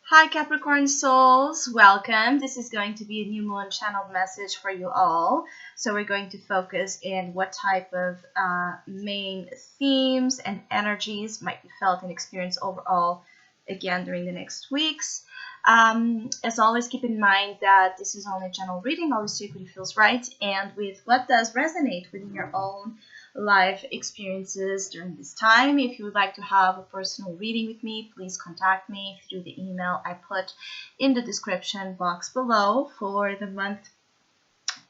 Hi Capricorn souls, welcome. This is going to be a new moon channeled message for you all. So we're going to focus in what type of main themes and energies might be felt and experienced overall again during the next weeks. As always, keep in mind that this is only a general reading, always take what feels right and with what does resonate within your own life experiences during this time. If you would like to have a personal reading with me, please contact me through the email I put in the description box below. For the month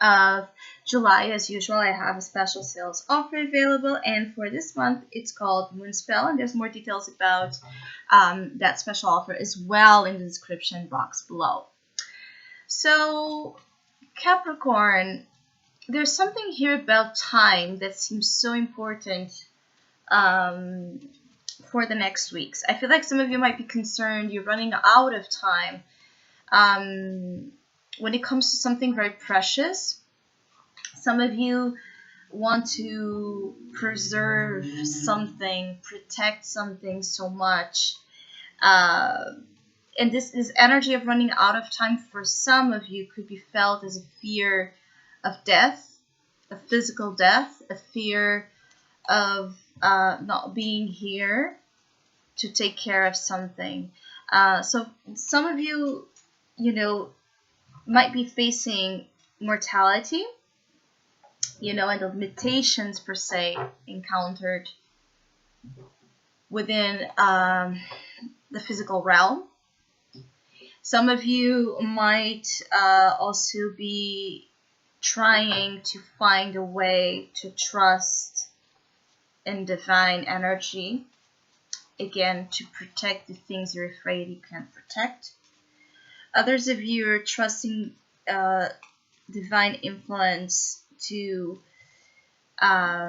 of July, as usual, I have a special sales offer available, and for this month it's called MoonSpell, and there's more details about that special offer as well in the description box below. So Capricorn, there's something here about time that seems so important for the next weeks. I feel like some of you might be concerned you're running out of time when it comes to something very precious. Some of you want to preserve something, protect something so much. And this energy of running out of time for some of you could be felt as a fear of death, a physical death, a fear of not being here to take care of something. So some of you, might be facing mortality, and the limitations per se encountered within the physical realm. Some of you might also be trying to find a way to trust in divine energy, again, to protect the things you're afraid you can't protect. Others of you are trusting divine influence to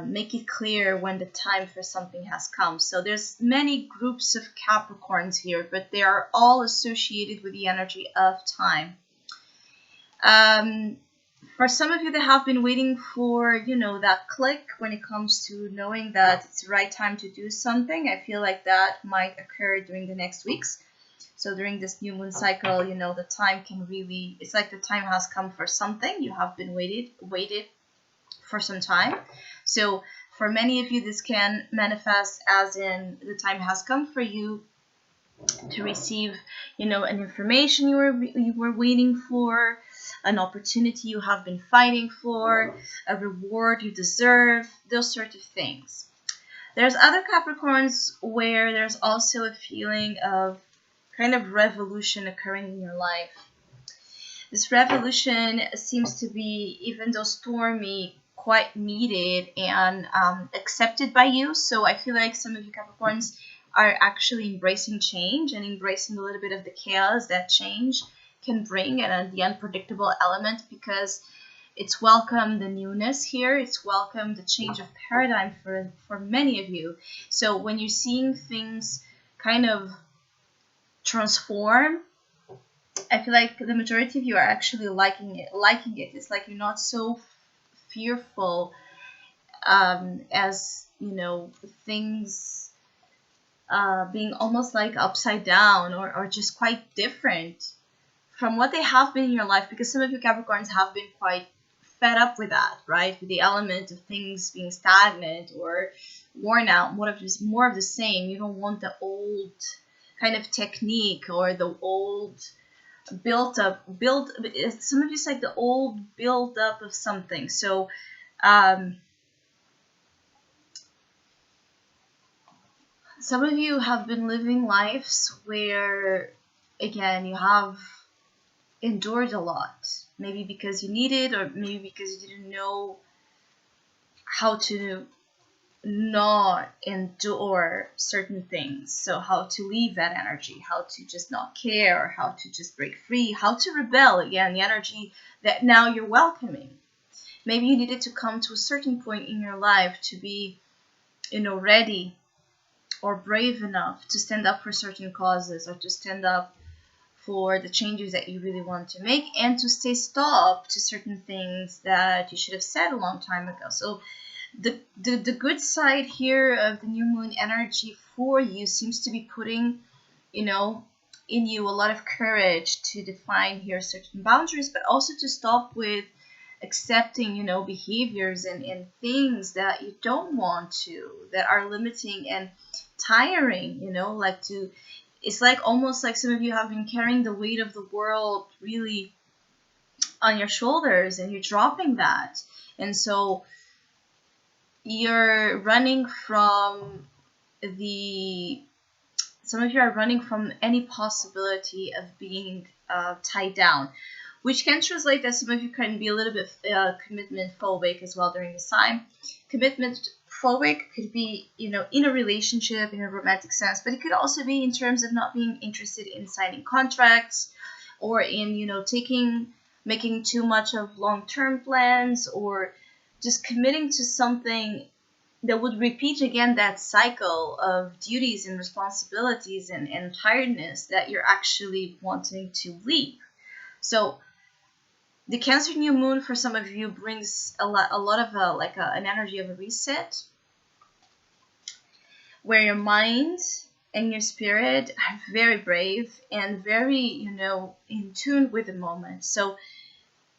make it clear when the time for something has come. So there's many groups of Capricorns here, but they are all associated with the energy of time. For some of you that have been waiting for, that click when it comes to knowing that it's the right time to do something, I feel like that might occur during the next weeks. So during this new moon cycle, the time can really, it's like the time has come for something. You have been waited for some time. So for many of you, this can manifest as in the time has come for you to receive, an information you were waiting for, an opportunity you have been fighting for, a reward you deserve, those sort of things. There's other Capricorns where there's also a feeling of kind of revolution occurring in your life. This revolution seems to be, even though stormy, quite needed and accepted by you. So I feel like some of you Capricorns are actually embracing change and embracing a little bit of the chaos that change can bring and the unpredictable element, because it's welcome the newness here. It's welcome the change of paradigm for many of you. So when you're seeing things kind of transform, I feel like the majority of you are actually liking it. It's like you're not so fearful as things being almost like upside down or just quite different from what they have been in your life, because some of you Capricorns have been quite fed up with that, right? With the element of things being stagnant or worn out, more of the same. You don't want the old kind of technique or the old some of you it's like the old build up of something. So some of you have been living lives where, again, you have endured a lot, maybe because you needed, or maybe because you didn't know how to not endure certain things. So how to leave that energy, how to just not care, how to just break free, how to rebel, again, the energy that now you're welcoming. Maybe you needed to come to a certain point in your life to be, ready or brave enough to stand up for certain causes, or to stand up for the changes that you really want to make, and to say stop to certain things that you should have said a long time ago. So the good side here of the new moon energy for you seems to be putting, in you a lot of courage to define here certain boundaries, but also to stop with accepting, you know, behaviors and things that you don't want to, that are limiting and tiring, you know, like to, it's like almost like some of you have been carrying the weight of the world really on your shoulders and you're dropping that. And so you're running from the, some of you are running from any possibility of being tied down, which can translate that some of you can be a little bit commitment phobic as well during this time. Commitment phobic could be, you know, in a relationship, in a romantic sense, but it could also be in terms of not being interested in signing contracts or in, you know, making too much of long-term plans, or just committing to something that would repeat again that cycle of duties and responsibilities and tiredness that you're actually wanting to leave. So the Cancer new moon for some of you brings a lot of an energy of a reset, where your mind and your spirit are very brave and very, you know, in tune with the moment. So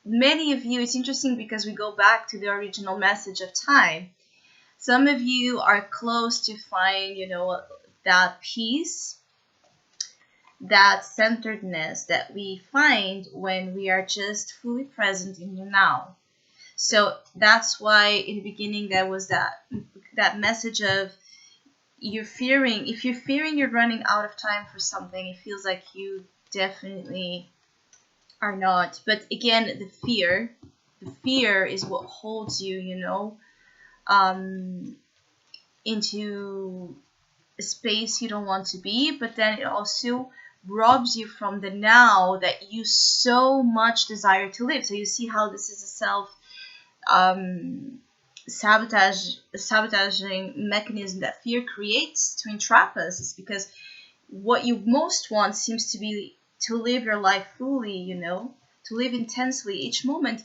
many of you, it's interesting because we go back to the original message of time. Some of you are close to find, you know, that peace, that centeredness that we find when we are just fully present in the now. So that's why in the beginning there was that message of, you're fearing, if you're fearing you're running out of time for something, it feels like you definitely are not. But again, the fear is what holds you, you know, into a space you don't want to be, but then it also robs you from the now that you so much desire to live. So you see how this is a sabotaging mechanism that fear creates to entrap us. It's because what you most want seems to be to live your life fully, you know, to live intensely each moment.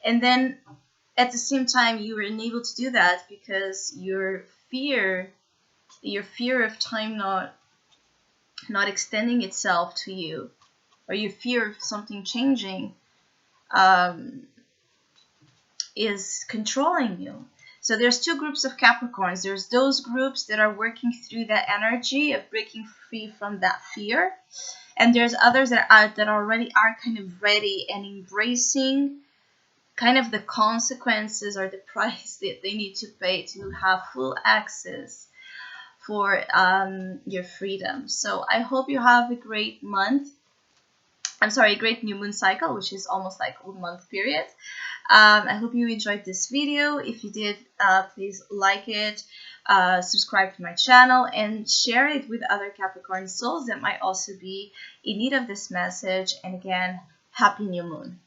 And then at the same time, you are unable to do that because your fear of time not extending itself to you, or your fear of something changing, is controlling you. So there's two groups of Capricorns. There's those groups that are working through that energy of breaking free from that fear, and there's others that already are kind of ready and embracing kind of the consequences or the price that they need to pay to have full access for your freedom. So I hope you have a great month. A great new moon cycle, which is almost like a month period. I hope you enjoyed this video. If you did, please like it, subscribe to my channel, and share it with other Capricorn souls that might also be in need of this message. And again, happy new moon.